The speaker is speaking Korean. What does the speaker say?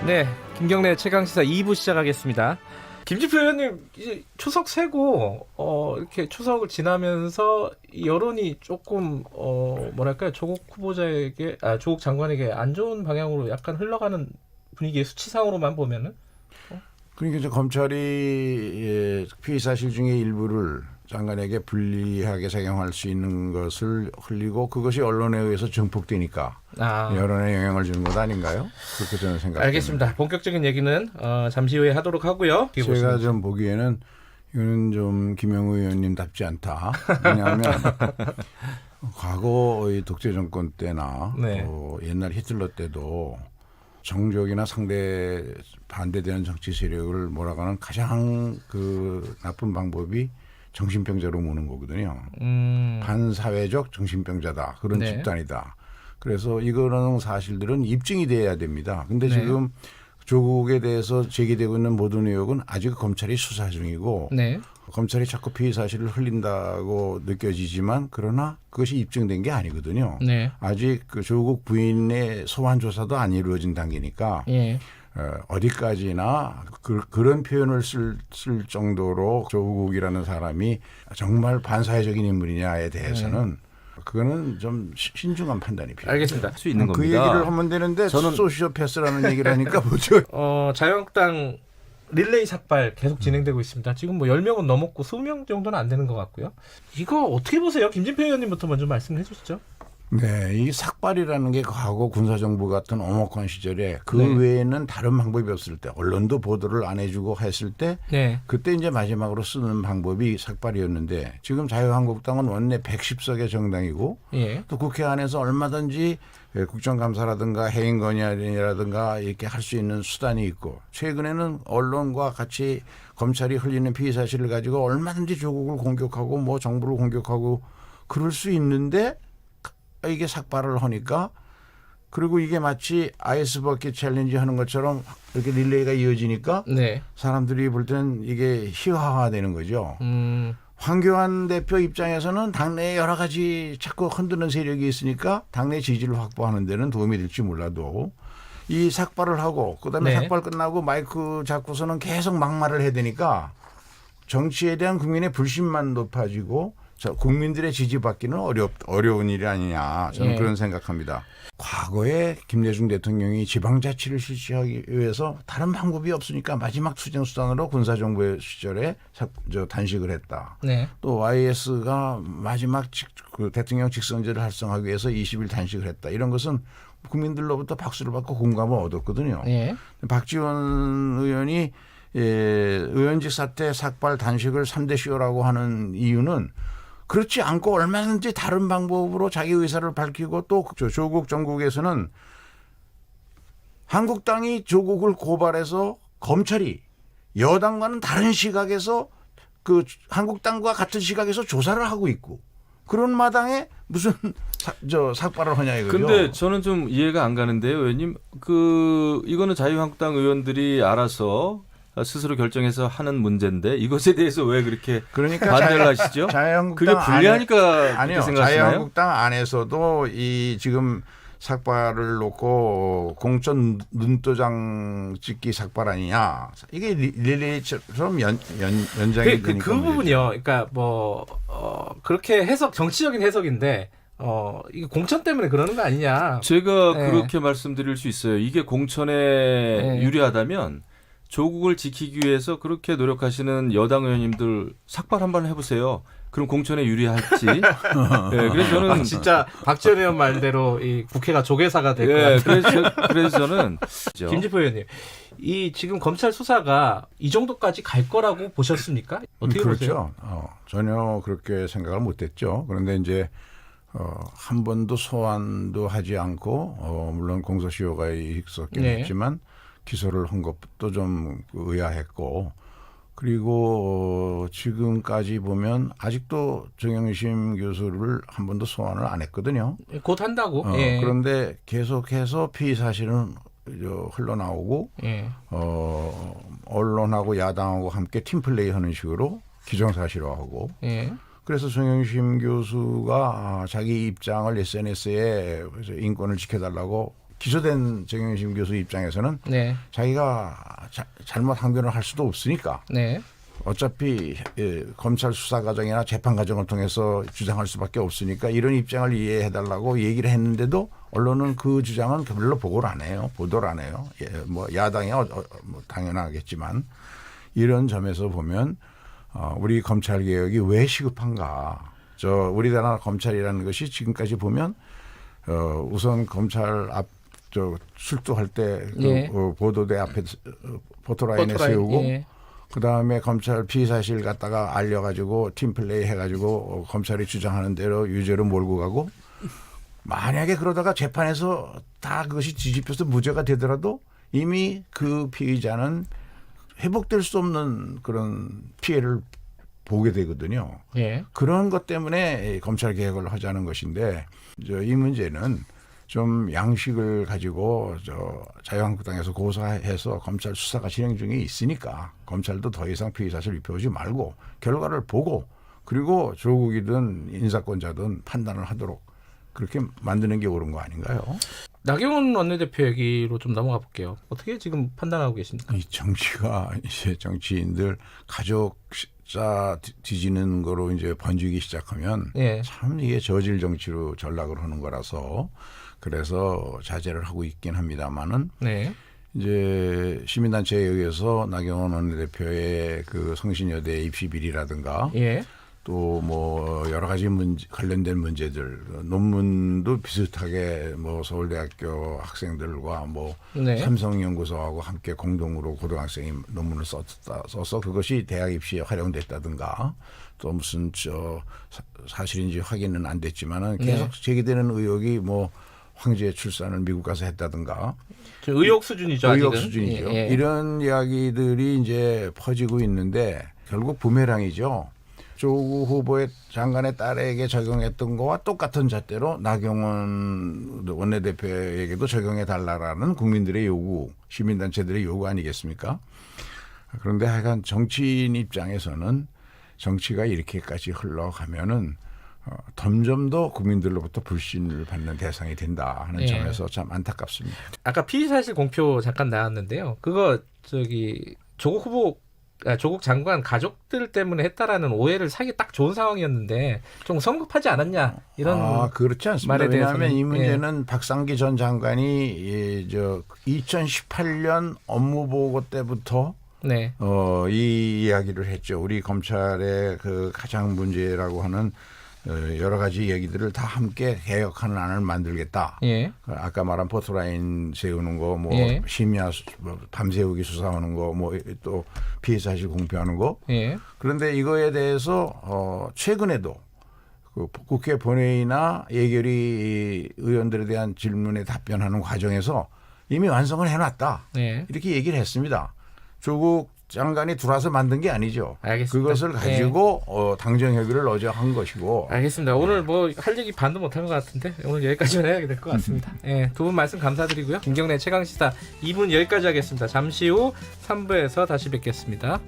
네, 김경래 최강시사 2부 시작하겠습니다. 김지표 의원님, 이제 추석 세고 이렇게 추석을 지나면서 여론이 조금 뭐랄까요, 조국 후보자에게, 조국 장관에게 안 좋은 방향으로 약간 흘러가는 분위기의 수치상으로만 보면은. 그러니까 이제 검찰이 피의 사실 중에 일부를 장관에게 불리하게 작용할 수 있는 것을 흘리고 그것이 언론에 의해서 증폭되니까 여론에 영향을 주는 것 아닌가요? 그렇게 저는 생각합니다. 알겠습니다. 본격적인 얘기는 잠시 후에 하도록 하고요. 제가 좀 보기에는 이거는 좀 김영우 의원님답지 않다. 왜냐하면 과거의 독재 정권 때나 네. 옛날 히틀러 때도 정적이나 상대 반대되는 정치 세력을 몰아가는 가장 그 나쁜 방법이 정신병자로 모는 거거든요. 반사회적 정신병자다. 그런 네. 집단이다. 그래서 이거는 사실들은 입증이 돼야 됩니다. 근데 네. 지금 조국에 대해서 제기되고 있는 모든 의혹은 아직 검찰이 수사 중이고 네. 검찰이 자꾸 피의 사실을 흘린다고 느껴지지만 그러나 그것이 입증된 게 아니거든요. 네. 아직 그 조국 부인의 소환 조사도 안 이루어진 단계니까 예. 어디까지나 그런 표현을 쓸 정도로 조국이라는 사람이 정말 반사회적인 인물이냐에 대해서는 그거는 좀 신중한 판단이 필요해요. 알겠습니다. 할 수 있는 그 겁니다. 얘기를 하면 되는데 저는 소시오패스라는 얘기를 하니까 뭐죠? 자유한국당 릴레이 삭발 계속 진행되고 있습니다. 지금 뭐 10명은 넘었고 20명 정도는 안 되는 것 같고요. 이거 어떻게 보세요? 김진표 의원님부터 먼저 말씀해 주시죠. 네, 이 삭발이라는 게 과거 군사정부 같은 엄혹한 시절에 그 네. 외에는 다른 방법이 없을 때 언론도 보도를 안 해주고 했을 때 네. 그때 이제 마지막으로 쓰는 방법이 삭발이었는데 지금 자유한국당은 원내 110석의 정당이고 예. 또 국회 안에서 얼마든지 국정감사라든가 해임 건의라든가 이렇게 할 수 있는 수단이 있고 최근에는 언론과 같이 검찰이 흘리는 피의 사실을 가지고 얼마든지 조국을 공격하고 뭐 정부를 공격하고 그럴 수 있는데 이게 삭발을 하니까 그리고 이게 마치 아이스버킷 챌린지 하는 것처럼 이렇게 릴레이가 이어지니까 네. 사람들이 볼 때는 이게 희화화되는 거죠. 황교안 대표 입장에서는 당내에 여러 가지 자꾸 흔드는 세력이 있으니까 당내 지지를 확보하는 데는 도움이 될지 몰라도 이 삭발을 하고 그다음에 네. 삭발 끝나고 마이크 잡고서는 계속 막말을 해야 되니까 정치에 대한 국민의 불신만 높아지고 국민들의 지지받기는 어려운 일이 아니냐 저는 예. 그런 생각합니다. 과거에 김대중 대통령이 지방자치를 실시하기 위해서 다른 방법이 없으니까 마지막 투쟁수단으로 군사정부 시절에 단식을 했다. 네. 또 YS가 마지막 그 대통령 직선제를 활성화하기 위해서 20일 단식을 했다. 이런 것은 국민들로부터 박수를 받고 공감을 얻었거든요. 예. 박지원 의원이 의원직 사퇴 삭발 단식을 3대 쇼라고 하는 이유는 그렇지 않고 얼마든지 다른 방법으로 자기 의사를 밝히고 또 조국 정국에서는 한국당이 조국을 고발해서 검찰이 여당과는 다른 시각에서 그 한국당과 같은 시각에서 조사를 하고 있고 그런 마당에 무슨 삭발을 하냐 이거죠. 근데 저는 좀 이해가 안 가는데요, 의원님. 이거는 자유한국당 의원들이 알아서 스스로 결정해서 하는 문제인데 이것에 대해서 왜 그렇게 그러니까 반대를 하시죠? 그게 불리하니까 아니요. 그렇게 생각하시나요? 자유한국당 안에서도 이 지금 삭발을 놓고 공천 눈도장 찍기 삭발 아니냐. 이게 릴레이처럼 연장이 되니까. 그 부분이요. 그러니까 뭐 그렇게 정치적인 해석인데 이게 공천 때문에 그러는 거 아니냐. 제가 네. 그렇게 말씀드릴 수 있어요. 이게 공천에 네. 유리하다면 조국을 지키기 위해서 그렇게 노력하시는 여당 의원님들 삭발 한번 해보세요. 그럼 공천에 유리할지. 네, 그래서 저는 진짜 박지원 의원 말대로 이 국회가 조계사가 될 것 예, 같아요. 그래서 저는 김지표 의원님, 이 지금 검찰 수사가 이 정도까지 갈 거라고 보셨습니까? 어떻게 보세요? 그렇죠. 전혀 그렇게 생각을 못했죠. 그런데 이제 한 번도 소환도 하지 않고 물론 공소시효가 있었긴 네. 했지만 기소를 한 것도 좀 의아했고 그리고 지금까지 보면 아직도 정영심 교수를 한 번도 소환을 안 했거든요. 곧 한다고. 예. 그런데 계속해서 피의 사실은 흘러나오고 예. 언론하고 야당하고 함께 팀플레이하는 식으로 기정사실화하고 예. 그래서 정영심 교수가 자기 입장을 SNS에 인권을 지켜달라고 기소된 정영심 교수 입장에서는 네. 자기가 잘못 항변을 할 수도 없으니까 네. 어차피 검찰 수사 과정이나 재판 과정을 통해서 주장할 수밖에 없으니까 이런 입장을 이해해달라고 얘기를 했는데도 언론은 그 주장은 별로 보고를 안 해요. 보도를 안 해요. 예, 뭐 야당이 뭐 당연하겠지만 이런 점에서 보면 우리 검찰 개혁이 왜 시급한가? 우리나라 검찰이라는 것이 지금까지 보면 우선 검찰 출두할 때 예. 보도대 앞에 포토라인에 세우고 예. 그 다음에 검찰 피의 사실 갖다가 알려가지고 팀플레이 해가지고 검찰이 주장하는 대로 유죄로 몰고 가고 만약에 그러다가 재판에서 다 그것이 뒤집혀서 무죄가 되더라도 이미 그 피의자는 회복될 수 없는 그런 피해를 보게 되거든요. 예. 그런 것 때문에 검찰 개혁을 하자는 것인데 이 문제는 좀 양식을 가지고 자유한국당에서 고사해서 검찰 수사가 진행 중에 있으니까 검찰도 더 이상 피의 사실 입혀오지 말고 결과를 보고 그리고 조국이든 인사권자든 판단을 하도록 그렇게 만드는 게 옳은 거 아닌가요? 나경원 원내대표 얘기로 좀 넘어가 볼게요. 어떻게 지금 판단하고 계십니까? 이 정치가 이제 정치인들 가족자 뒤지는 거로 이제 번지기 시작하면 예. 참 이게 저질 정치로 전락을 하는 거라서 그래서 자제를 하고 있긴 합니다만은 네. 이제 시민단체에 의해서 나경원 원내대표의 그 성신여대 입시 비리라든가 예. 또 뭐 여러 가지 관련된 문제들 논문도 비슷하게 뭐 서울대학교 학생들과 뭐 네. 삼성연구소하고 함께 공동으로 고등학생이 논문을 써서 그것이 대학 입시에 활용됐다든가 또 무슨 사실인지 확인은 안 됐지만은 계속 제기되는 의혹이 뭐 황제 출산을 미국 가서 했다든가 의혹 수준이죠. 의혹 아직은. 수준이죠. 예. 이런 이야기들이 이제 퍼지고 있는데 결국 부메랑이죠. 조국 후보의 장관의 딸에게 적용했던 거와 똑같은 잣대로 나경원 원내대표에게도 적용해 달라라는 국민들의 요구, 시민단체들의 요구 아니겠습니까? 그런데 하여간 정치인 입장에서는 정치가 이렇게까지 흘러가면은 점점 더 국민들로부터 불신을 받는 대상이 된다 하는 예. 점에서 참 안타깝습니다. 아까 피의사실 공표 잠깐 나왔는데요. 그거 조국 장관 가족들 때문에 했다라는 오해를 사기 딱 좋은 상황이었는데 좀 성급하지 않았냐 이런 그렇지 않습니다. 말에 대해서는 왜냐하면 이 문제는 박상기 전 장관이 2018년 업무보고 때부터 네. 이 이야기를 했죠. 우리 검찰의 그 가장 문제라고 하는 여러 가지 얘기들을 다 함께 개혁하는 안을 만들겠다. 예. 아까 말한 포토라인 세우는 거, 뭐 예. 심야 밤새우기 수사하는 거, 뭐 또 피해 사실 공표하는 거. 예. 그런데 이거에 대해서 최근에도 그 국회 본회의나 예결위 의원들에 대한 질문에 답변하는 과정에서 이미 완성을 해놨다. 예. 이렇게 얘기를 했습니다. 조국 장관이 들어와서 만든 게 아니죠. 알겠습니다. 그것을 가지고 당정협의를 어제 한 것이고. 알겠습니다. 오늘 뭐 할 얘기 반도 못한 것 같은데 오늘 여기까지만 해야 될 것 같습니다. 예, 두 분 말씀 감사드리고요. 김경래 최강시사 2분 여기까지 하겠습니다. 잠시 후 3부에서 다시 뵙겠습니다.